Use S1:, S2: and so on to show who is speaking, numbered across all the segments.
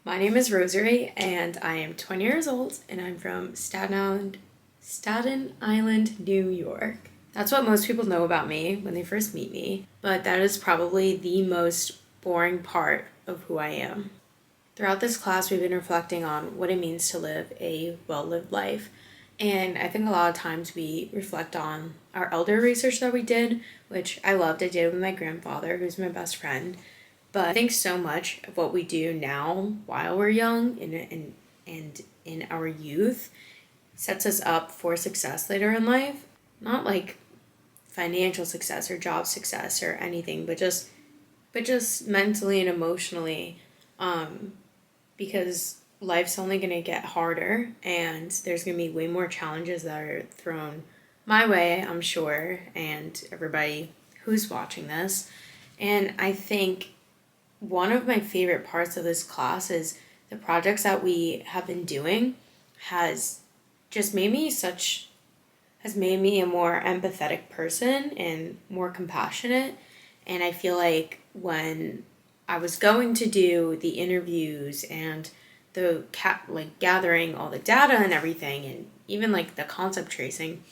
S1: My name is Rosary, and I am 20 years old, and I'm from Staten Island, New York. That's what most people know about me when they first meet me, but that is probably the most boring part of who I am. Throughout this class, we've been reflecting on what it means to live a well-lived life, and I think a lot of times we reflect on our elder research that we did, which I loved. I did with my grandfather, who's my best friend. But I think so much of what we do now while we're young and in our youth sets us up for success later in life. Not like financial success or job success or anything, but just mentally and emotionally, because life's only gonna get harder and there's gonna be way more challenges that are thrown my way, I'm sure, and everybody who's watching this. And I think one of my favorite parts of this class is the projects that we have been doing has just has made me a more empathetic person and more compassionate. And I feel like when I was going to do the interviews and gathering all the data and everything, and even like the concept tracing,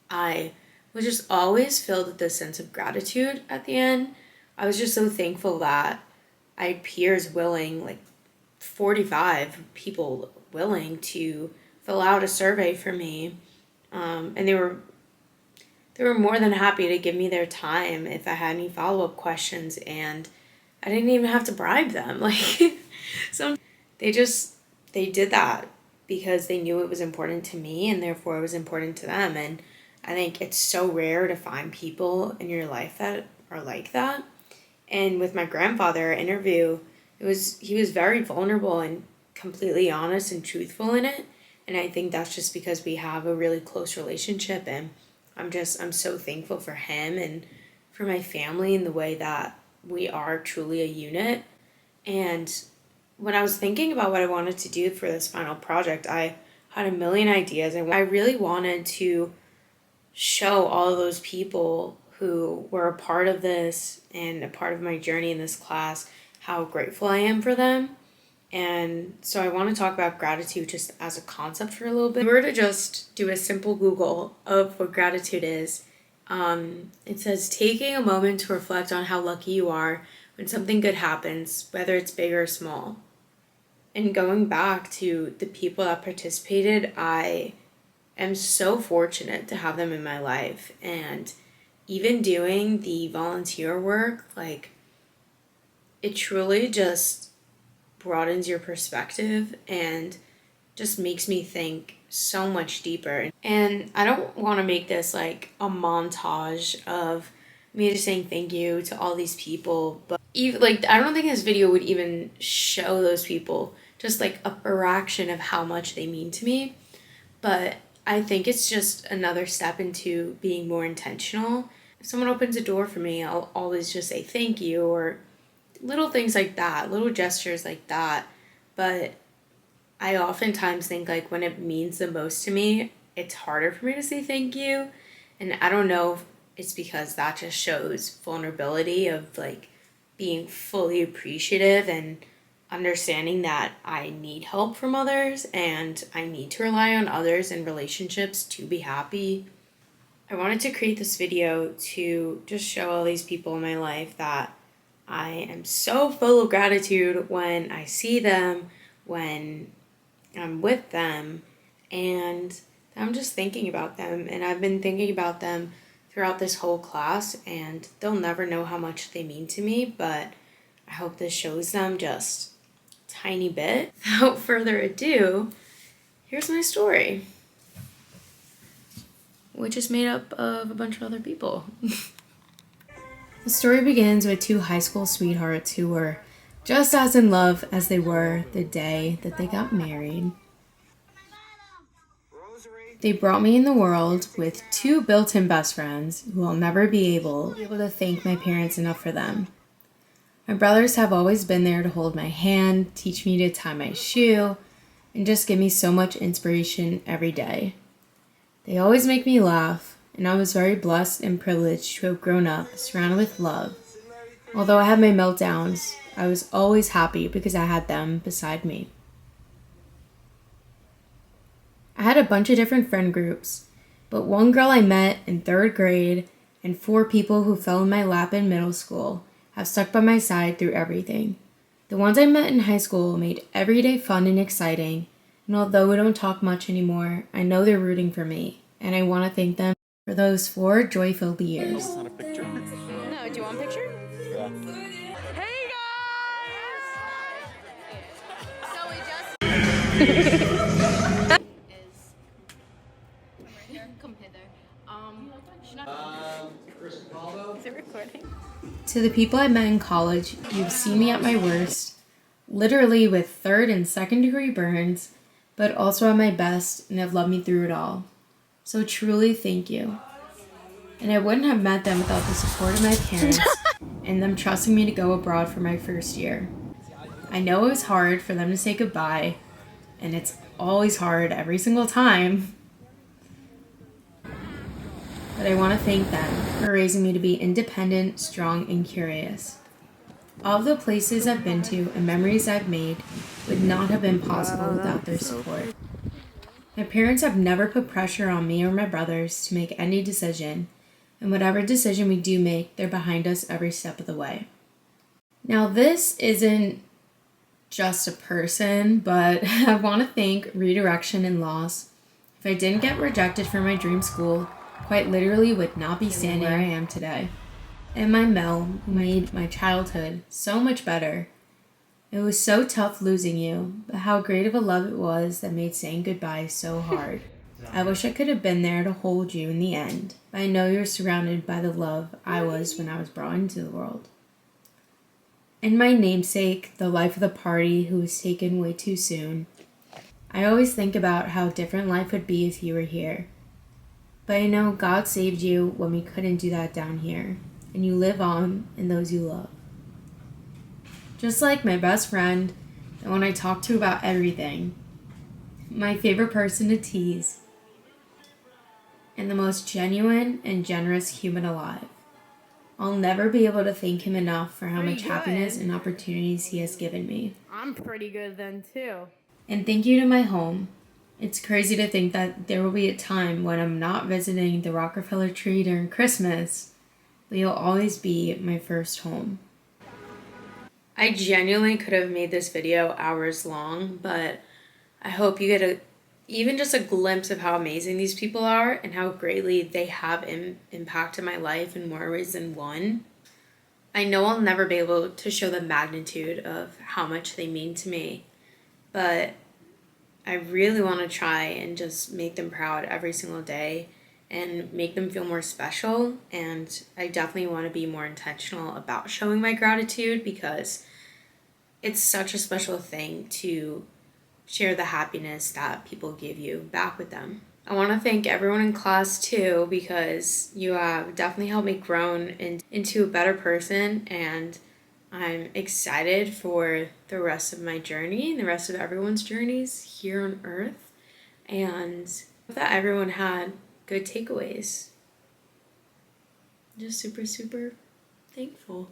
S1: I was just always filled with this sense of gratitude at the end. I was just so thankful that I had peers willing, like 45 people willing to fill out a survey for me. And they were more than happy to give me their time if I had any follow-up questions, and I didn't even have to bribe them. Like they did that because they knew it was important to me and therefore it was important to them. And I think it's so rare to find people in your life that are like that. And with my grandfather interview, he was very vulnerable and completely honest and truthful in it. And I think that's just because we have a really close relationship, and I'm so thankful for him and for my family and the way that we are truly a unit. And when I was thinking about what I wanted to do for this final project, I had a million ideas, and I really wanted to show all of those people who were a part of this and a part of my journey in this class how grateful I am for them. And so I want to talk about gratitude just as a concept for a little bit. If we were to just do a simple Google of what gratitude is, it says taking a moment to reflect on how lucky you are when something good happens, whether it's big or small. And going back to the people that participated, I am so fortunate to have them in my life. And even doing the volunteer work, like, it truly just broadens your perspective and just makes me think so much deeper. And I don't want to make this like a montage of me just saying thank you to all these people, but even like I don't think this video would even show those people just like a fraction of how much they mean to me. But I think it's just another step into being more intentional. If someone opens a door for me, I'll always just say thank you, or little things like that, little gestures like that. But I oftentimes think like when it means the most to me, it's harder for me to say thank you. And I don't know if it's because that just shows vulnerability of like being fully appreciative and understanding that I need help from others and I need to rely on others in relationships to be happy. I wanted to create this video to just show all these people in my life that I am so full of gratitude when I see them, when I'm with them, and I'm just thinking about them. And I've been thinking about them throughout this whole class, and they'll never know how much they mean to me, but I hope this shows them just a tiny bit. Without further ado, here's my story, which is made up of a bunch of other people. The story begins with two high school sweethearts who were just as in love as they were the day that they got married. They brought me in the world with two built-in best friends who will never be able to thank my parents enough for them. My brothers have always been there to hold my hand, teach me to tie my shoe, and just give me so much inspiration every day. They always make me laugh, and I was very blessed and privileged to have grown up surrounded with love. Although I have my meltdowns, I was always happy because I had them beside me. I had a bunch of different friend groups, but one girl I met in 3rd grade and 4 people who fell in my lap in middle school have stuck by my side through everything. The ones I met in high school made every day fun and exciting, and although we don't talk much anymore, I know they're rooting for me, and I want to thank them for those 4 joy-filled years.
S2: It's not a picture.
S3: No, do you want a picture?
S2: Yeah.
S3: Hey guys! So we just come hither. Is it recording?
S1: To the people I met in college, you've seen me at my worst, literally with 3rd and 2nd degree burns, but also at my best and have loved me through it all. So truly thank you. And I wouldn't have met them without the support of my parents and them trusting me to go abroad for my first year. I know it was hard for them to say goodbye, and it's always hard every single time. But I want to thank them for raising me to be independent, strong, and curious. All of the places I've been to and memories I've made would not have been possible without their support. My parents have never put pressure on me or my brothers to make any decision, and whatever decision we do make, they're behind us every step of the way. Now, this isn't just a person, but I want to thank redirection and loss. If I didn't get rejected from my dream school, quite literally would not be standing where I am today. And my Mel, who made my childhood so much better. It was so tough losing you, but how great of a love it was that made saying goodbye so hard. I wish I could have been there to hold you in the end, but I know you're surrounded by the love I was when I was brought into the world. And my namesake, the life of the party who was taken way too soon. I always think about how different life would be if you were here. But I know God saved you when we couldn't do that down here, and you live on in those you love. Just like my best friend, the one I talk to about everything, my favorite person to tease, and the most genuine and generous human alive. I'll never be able to thank him enough for how much happiness and opportunities he has given me.
S3: I'm pretty good then too.
S1: And thank you to my home. It's crazy to think that there will be a time when I'm not visiting the Rockefeller tree during Christmas, but you'll always be my first home. I genuinely could have made this video hours long, but I hope you get even just a glimpse of how amazing these people are and how greatly they have impacted my life in more ways than one. I know I'll never be able to show the magnitude of how much they mean to me, but I really want to try and just make them proud every single day and make them feel more special. And I definitely want to be more intentional about showing my gratitude because it's such a special thing to share the happiness that people give you back with them. I want to thank everyone in class too because you have definitely helped me grow into a better person, and I'm excited for the rest of my journey and the rest of everyone's journeys here on Earth, and that everyone had good takeaways. Just super, super thankful.